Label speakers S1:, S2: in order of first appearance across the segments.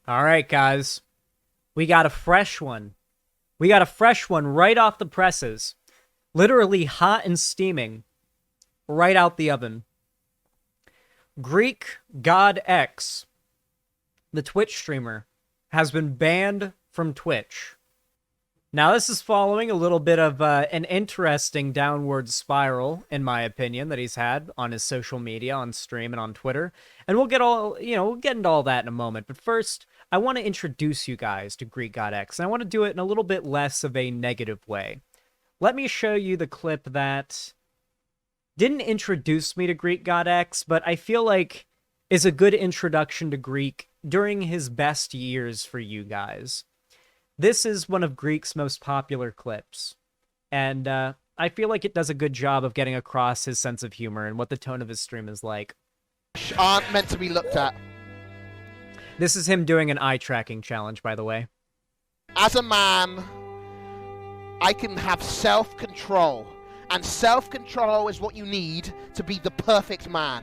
S1: All right, guys. We got a fresh one. We got a fresh one right off the presses. Literally hot and steaming. Right out the oven. Greekgodx, the Twitch streamer, has been banned from Twitch. Now, this is following a little bit of an interesting downward spiral, in my opinion, that he's had on his social media, on stream, and on Twitter. And we'll get into all that in a moment. But first, I want to introduce you guys to Greekgodx, and I want to do it in a little bit less of a negative way. Let me show you the clip that didn't introduce me to Greekgodx, but I feel like is a good introduction to Greek during his best years for you guys. This is one of Greek's most popular clips, and I feel like it does a good job of getting across his sense of humor and what the tone of his stream is like.
S2: Aren't meant to be looked at.
S1: This is him doing an eye tracking challenge, by the way.
S2: As a man, I can have self-control, and self-control is what you need to be the perfect man.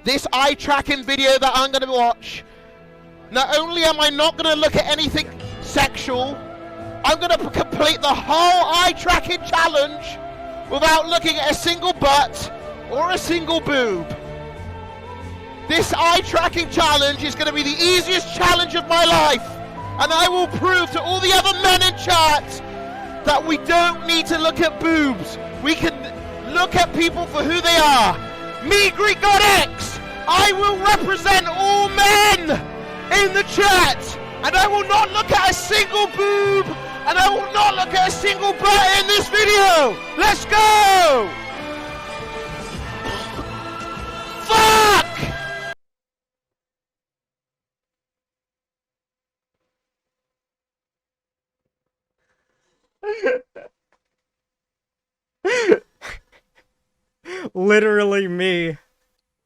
S2: This eye tracking video that I'm going to watch, not only am I not going to look at anything sexual, I'm going to complete the whole eye tracking challenge without looking at a single butt or a single boob. This eye tracking challenge is going to be the easiest challenge of my life, and I will prove to all the other men in chat that we don't need to look at boobs. We can look at people for who they are. Me, Greekgodx, I will represent all men in the chat, and I will not look at a single boob, and I will not look at a single butt in this video. Let's go! Fuck!
S1: Literally me.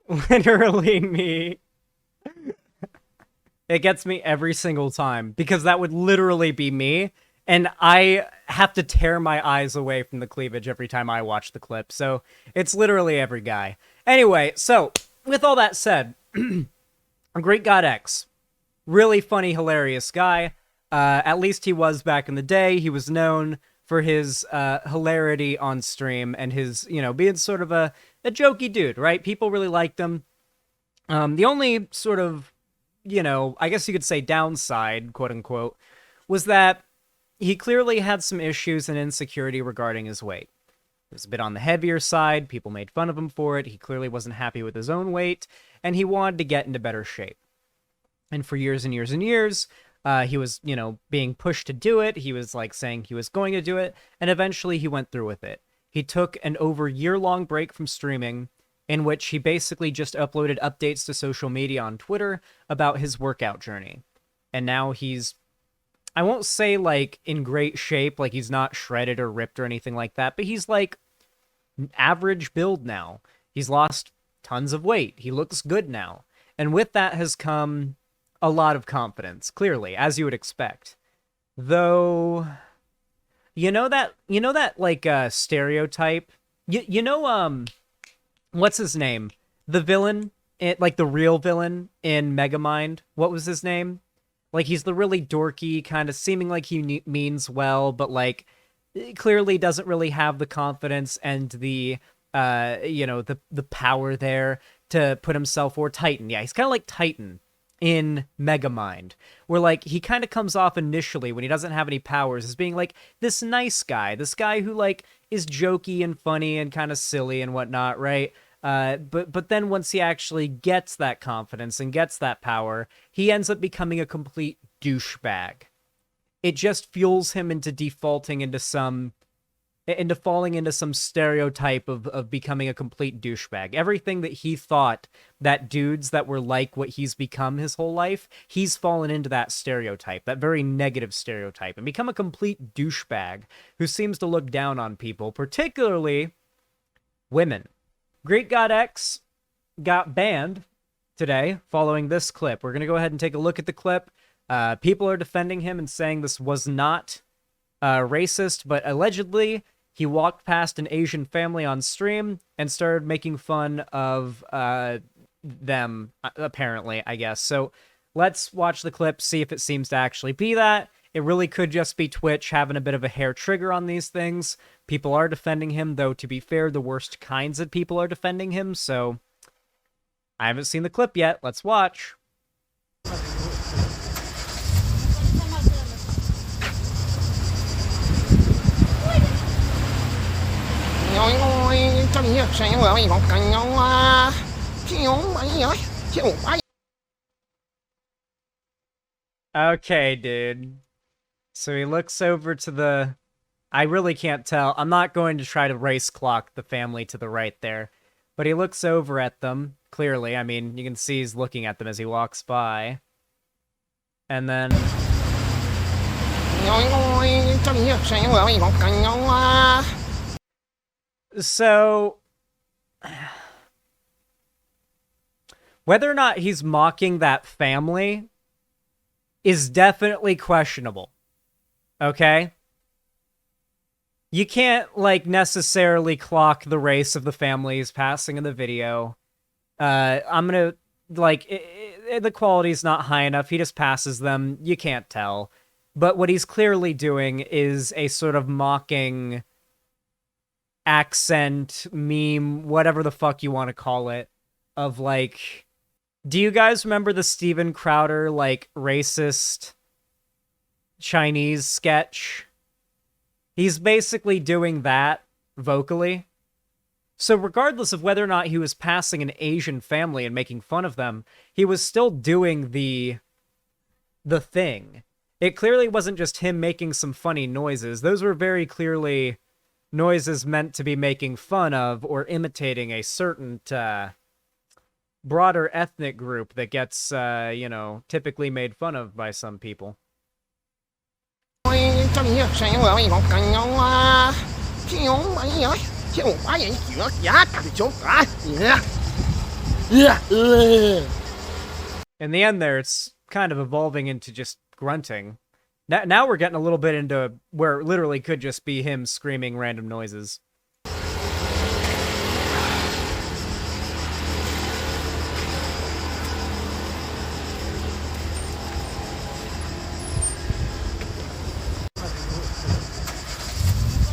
S1: Literally me. It gets me every single time, because that would literally be me, and I have to tear my eyes away from the cleavage every time I watch the clip, so it's literally every guy. Anyway, so, with all that said, Greekgodx, really funny, hilarious guy. At least he was back in the day. He was known for his hilarity on stream and his, being sort of a jokey dude, right? People really liked him. The only sort of, I guess you could say downside, quote unquote, was that he clearly had some issues and insecurity regarding his weight. It was a bit on the heavier side. People made fun of him for it. He clearly wasn't happy with his own weight, and he wanted to get into better shape. And for years and years and years, he was, being pushed to do it. He was saying he was going to do it, and eventually he went through with it. He took an over year-long break from streaming, in which he basically just uploaded updates to social media on Twitter about his workout journey. And now he's, I won't say in great shape, he's not shredded or ripped or anything like that, but he's average build now. He's lost tons of weight. He looks good now. And with that has come a lot of confidence, clearly, as you would expect. Though, stereotype? What's his name? The villain, the real villain in Megamind. What was his name? He's the really dorky, kind of seeming like he means well, but clearly doesn't really have the confidence and the power there to put himself, or Titan. Yeah, he's kind of like Titan in Megamind, where he kind of comes off initially when he doesn't have any powers as being this nice guy, this guy who is jokey and funny and kind of silly and whatnot, right? But then once he actually gets that confidence and gets that power, he ends up becoming a complete douchebag. It just fuels him into falling into some stereotype of becoming a complete douchebag. Everything that he thought that dudes that were like what he's become his whole life, he's fallen into that stereotype, that very negative stereotype, and become a complete douchebag who seems to look down on people, particularly women. Greekgodx got banned today following this clip. We're going to go ahead and take a look at the clip. People are defending him and saying this was not racist, but allegedly he walked past an Asian family on stream and started making fun of them, apparently, I guess. So Let's watch the clip, see if it seems to actually be that. It really could just be Twitch having a bit of a hair trigger on these things. People are defending him, though, to be fair, the worst kinds of people are defending him, so I haven't seen the clip yet. Let's watch. Okay, dude. So he looks over to the... I really can't tell. I'm not going to try to race clock the family to the right there. But he looks over at them, clearly. I mean, you can see he's looking at them as he walks by. And then... So... whether or not he's mocking that family is definitely questionable. Okay? You can't, like, necessarily clock the race of the family he's passing in the video. I'm gonna, like, the quality's not high enough. He just passes them. You can't tell. But what he's clearly doing is a sort of mocking accent, meme, whatever the fuck you want to call it, of, like... Do you guys remember the Steven Crowder, like, racist Chinese sketch? He's basically doing that vocally. So regardless of whether or not he was passing an Asian family and making fun of them, he was still doing the thing. It clearly wasn't just him making some funny noises. Those were very clearly noises meant to be making fun of or imitating a certain broader ethnic group that gets, you know, typically made fun of by some people. In the end there, it's kind of evolving into just grunting. Now we're getting a little bit into where it literally could just be him screaming random noises.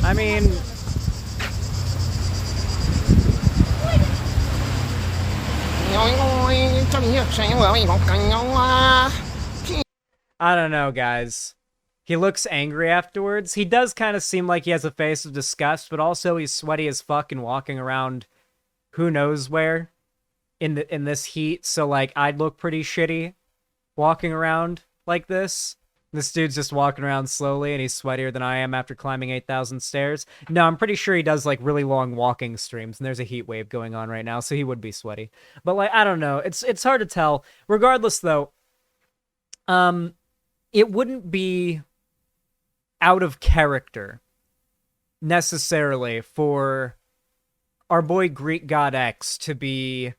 S1: I mean... I don't know, guys. He looks angry afterwards. He does kind of seem like he has a face of disgust, but also he's sweaty as fuck and walking around who knows where in this heat, so, like, I'd look pretty shitty walking around like this. This dude's just walking around slowly, and he's sweatier than I am after climbing 8,000 stairs. No, I'm pretty sure he does, like, really long walking streams, and there's a heat wave going on right now, so he would be sweaty. But, like, I don't know. It's hard to tell. Regardless, though, it wouldn't be out of character, necessarily, for our boy Greekgodx to be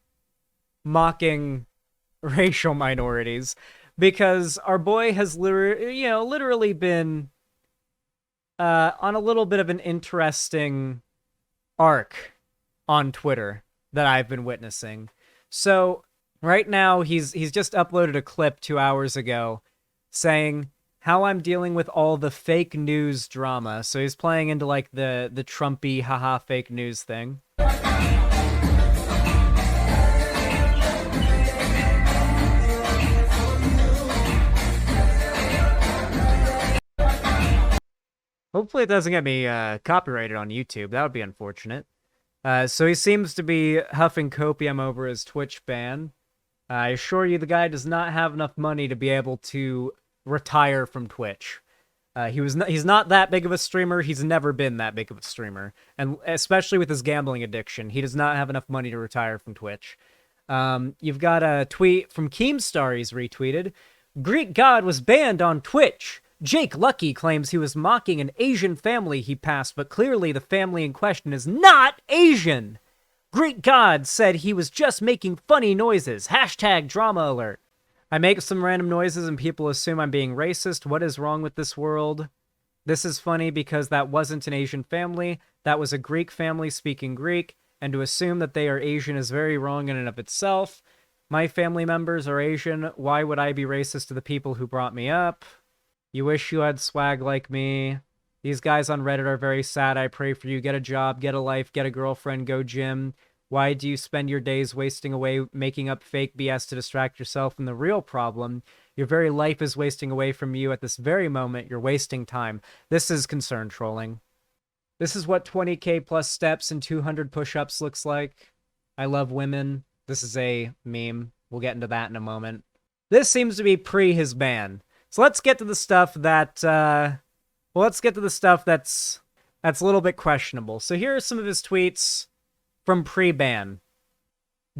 S1: mocking racial minorities. Because our boy has literally been on a little bit of an interesting arc on Twitter that I've been witnessing. So right now he's just uploaded a clip 2 hours ago saying how I'm dealing with all the fake news drama. So he's playing into like the Trumpy haha fake news thing. Hopefully it doesn't get me copyrighted on YouTube. That would be unfortunate. So he seems to be huffing copium over his Twitch ban. I assure you the guy does not have enough money to be able to retire from Twitch. He's not that big of a streamer. He's never been that big of a streamer. And especially with his gambling addiction, he does not have enough money to retire from Twitch. You've got a tweet from Keemstar he's retweeted. Greek God was banned on Twitch. Jake Lucky claims he was mocking an Asian family he passed, but clearly the family in question is not Asian. Greek God said he was just making funny noises. Hashtag drama alert. I make some random noises and people assume I'm being racist. What is wrong with this world? This is funny because that wasn't an Asian family. That was a Greek family speaking Greek. And to assume that they are Asian is very wrong in and of itself. My family members are Asian. Why would I be racist to the people who brought me up? You wish you had swag like me. These guys on Reddit are very sad. I pray for you. Get a job, get a life, get a girlfriend, go gym. Why do you spend your days wasting away making up fake BS to distract yourself from the real problem? Your very life is wasting away from you at this very moment. You're wasting time. This is concern trolling. This is what 20k plus steps and 200 push-ups looks like. I love women. This is a meme. We'll get into that in a moment. This seems to be pre his ban. So let's get to the stuff that, let's get to the stuff that's a little bit questionable. So here are some of his tweets from pre-ban.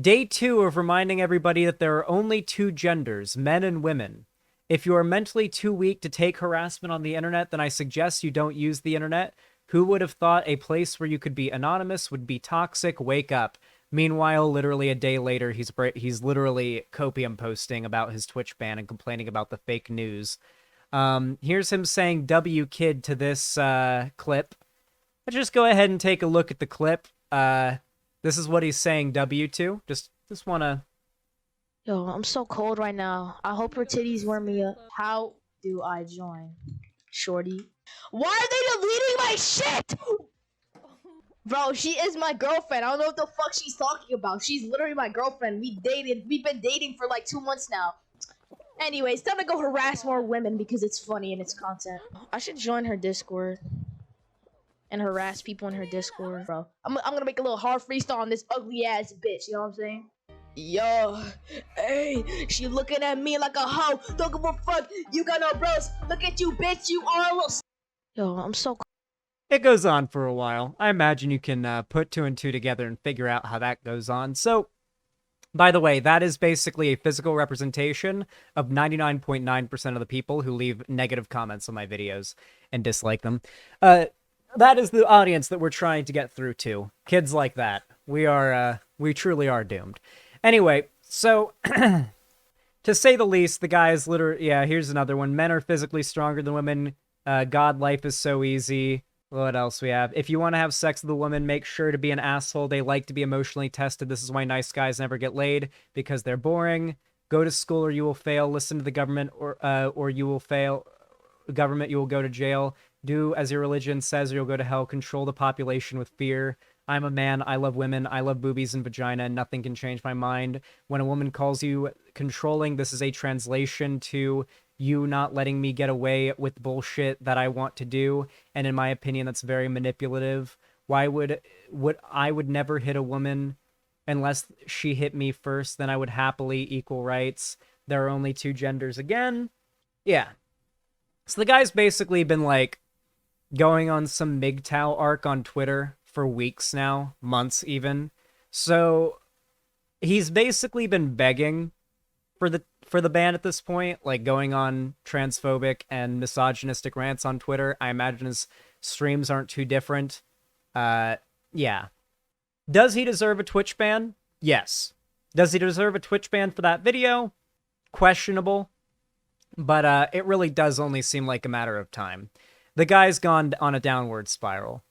S1: Day 2 of reminding everybody that there are only two genders, men and women. If you are mentally too weak to take harassment on the internet, then I suggest you don't use the internet. Who would have thought a place where you could be anonymous would be toxic? Wake up. Meanwhile, literally a day later, he's literally copium posting about his Twitch ban and complaining about the fake news. Here's him saying W kid to this clip. Let's just go ahead and take a look at the clip. This is what he's saying W to. Just wanna...
S3: Yo, I'm so cold right now. I hope her titties warm me up. How do I join? Shorty. Why are they deleting my shit? Bro, she is my girlfriend. I don't know what the fuck she's talking about. She's literally my girlfriend. We've been dating for like 2 months now. Anyways, time to go harass more women because it's funny and it's content. I should join her Discord and harass people in her Discord, bro. I'm gonna make a little hard freestyle on this ugly ass bitch, you know what I'm saying? Yo, hey, she looking at me like a hoe. Don't give a fuck. You got no bros. Look at you, bitch. You are a little... Yo, I'm so...
S1: It goes on for a while. I imagine you can put 2 and 2 together and figure out how that goes on. So, by the way, that is basically a physical representation of 99.9% of the people who leave negative comments on my videos and dislike them. That is the audience that we're trying to get through to. Kids like that. We truly are doomed. Anyway, so, to say the least, the guy is literally... Yeah, here's another one. Men are physically stronger than women. God, life is so easy. What else we have? If you want to have sex with a woman, make sure to be an asshole. They like to be emotionally tested. This is why nice guys never get laid, because they're boring. Go to school or you will fail. Listen to the government or you will fail. Government, you will go to jail. Do as your religion says or you'll go to hell. Control the population with fear. I'm a man. I love women. I love boobies and vagina. And nothing can change my mind. When a woman calls you controlling, this is a translation to you not letting me get away with bullshit that I want to do. And in my opinion, that's very manipulative. Why would I would never hit a woman unless she hit me first, then I would happily equal rights. There are only two genders again. Yeah. So the guy's basically been like going on some MGTOW arc on Twitter for weeks now, months even. So he's basically been begging for the ban at this point, like going on transphobic and misogynistic rants on Twitter. I imagine his streams aren't too different. Yeah. Does he deserve a Twitch ban? Yes. Does he deserve a Twitch ban for that video? Questionable. But it really does only seem like a matter of time. The guy's gone on a downward spiral.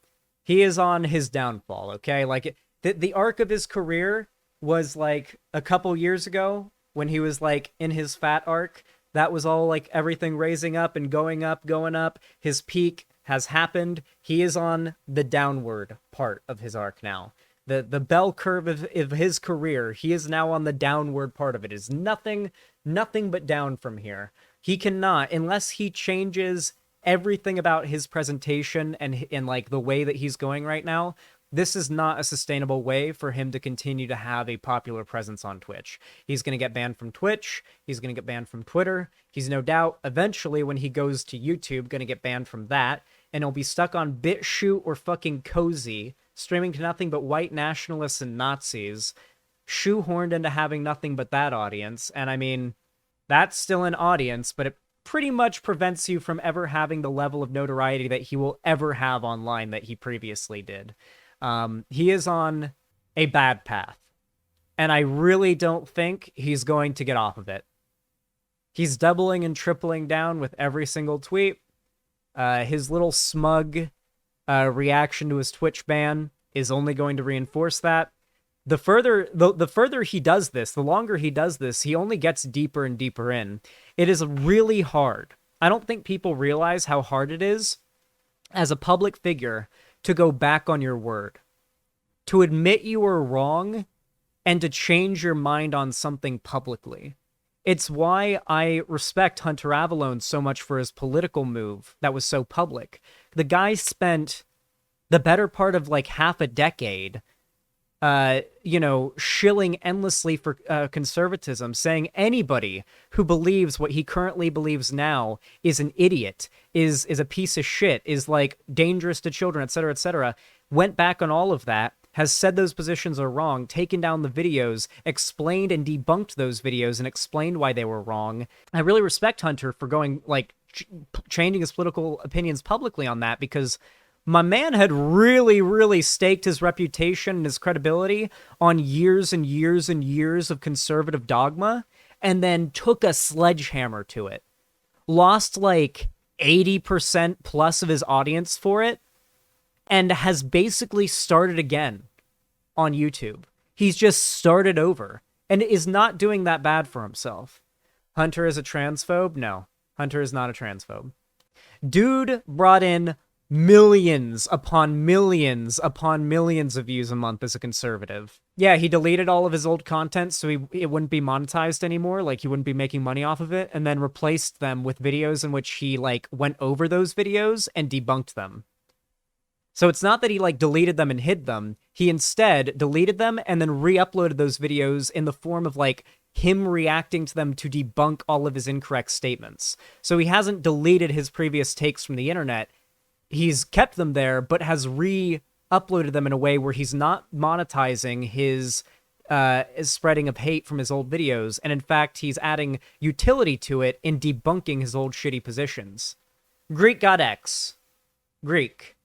S1: He is on his downfall, okay? Like, the arc of his career was, like, a couple years ago when he was, like, in his fat arc. That was all, like, everything raising up and going up. His peak has happened. He is on the downward part of his arc now. The bell curve of his career, he is now on the downward part of it. It is nothing but down from here. He cannot, unless he changes everything about his presentation and like the way that he's going right now, this is not a sustainable way for him to continue to have a popular presence on Twitch. He's going to get banned from Twitch. He's going to get banned from Twitter. He's no doubt eventually when he goes to YouTube going to get banned from that. And he'll be stuck on BitChute or fucking Cozy, streaming to nothing but white nationalists and Nazis, shoehorned into having nothing but that audience. And I mean, that's still an audience, but it pretty much prevents you from ever having the level of notoriety that he will ever have online that he previously did. He is on a bad path, and I really don't think he's going to get off of it. He's doubling and tripling down with every single tweet. His little smug reaction to his Twitch ban is only going to reinforce that. the further he does this, the longer he does this, he only gets deeper and deeper in. It is really hard. I don't think people realize how hard it is as a public figure to go back on your word, to admit you were wrong, and to change your mind on something publicly. It's why I respect Hunter Avallone so much for his political move that was so public. The guy spent the better part of like half a decade shilling endlessly for conservatism, saying anybody who believes what he currently believes now is an idiot, is a piece of shit, is like dangerous to children, etc., etc., went back on all of that, has said those positions are wrong, taken down the videos, explained and debunked those videos, and explained why they were wrong. I really respect Hunter for going, like, changing his political opinions publicly on that, because my man had really, really staked his reputation and his credibility on years and years and years of conservative dogma, and then took a sledgehammer to it. Lost like 80% plus of his audience for it, and has basically started again on YouTube. He's just started over, and is not doing that bad for himself. Hunter is a transphobe? No. Hunter is not a transphobe. Dude brought in millions upon millions upon millions of views a month as a conservative. Yeah, he deleted all of his old content so it wouldn't be monetized anymore, like he wouldn't be making money off of it, and then replaced them with videos in which he like went over those videos and debunked them. So it's not that he like deleted them and hid them. He instead deleted them and then re-uploaded those videos in the form of like him reacting to them to debunk all of his incorrect statements. So he hasn't deleted his previous takes from the internet. He's kept them there, but has re-uploaded them in a way where he's not monetizing his spreading of hate from his old videos. And in fact, he's adding utility to it in debunking his old shitty positions. Greekgodx. Greek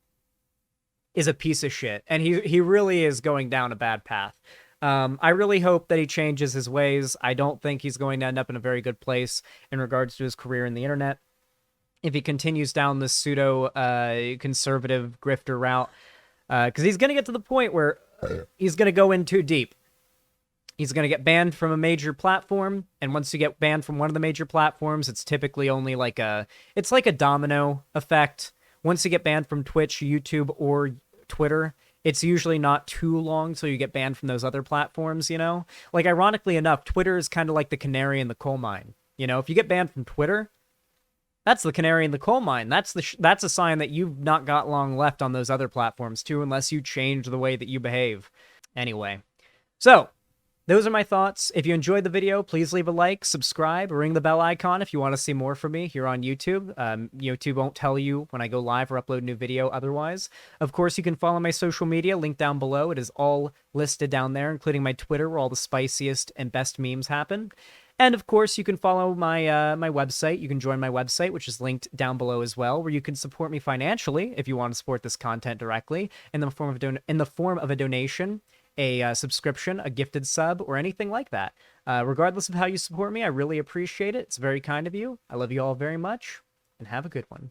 S1: is a piece of shit, and he really is going down a bad path. I really hope that he changes his ways. I don't think he's going to end up in a very good place in regards to his career in the internet if he continues down this pseudo-conservative grifter route, because he's going to get to the point where he's going to go in too deep. He's going to get banned from a major platform, and once you get banned from one of the major platforms, it's typically only like it's like a domino effect. Once you get banned from Twitch, YouTube, or Twitter, it's usually not too long till you get banned from those other platforms, you know? Like, ironically enough, Twitter is kind of like the canary in the coal mine. You know, if you get banned from Twitter, that's the canary in the coal mine. That's a sign that you've not got long left on those other platforms, too, unless you change the way that you behave. Anyway, so those are my thoughts. If you enjoyed the video, please leave a like, subscribe, ring the bell icon if you want to see more from me here on YouTube. YouTube won't tell you when I go live or upload a new video otherwise. Of course, you can follow my social media, link down below. It is all listed down there, including my Twitter, where all the spiciest and best memes happen. And of course, you can follow my my website. You can join my website, which is linked down below as well, where you can support me financially if you want to support this content directly in the form of a donation, a subscription, a gifted sub, or anything like that. Regardless of how you support me, I really appreciate it. It's very kind of you. I love you all very much, and have a good one.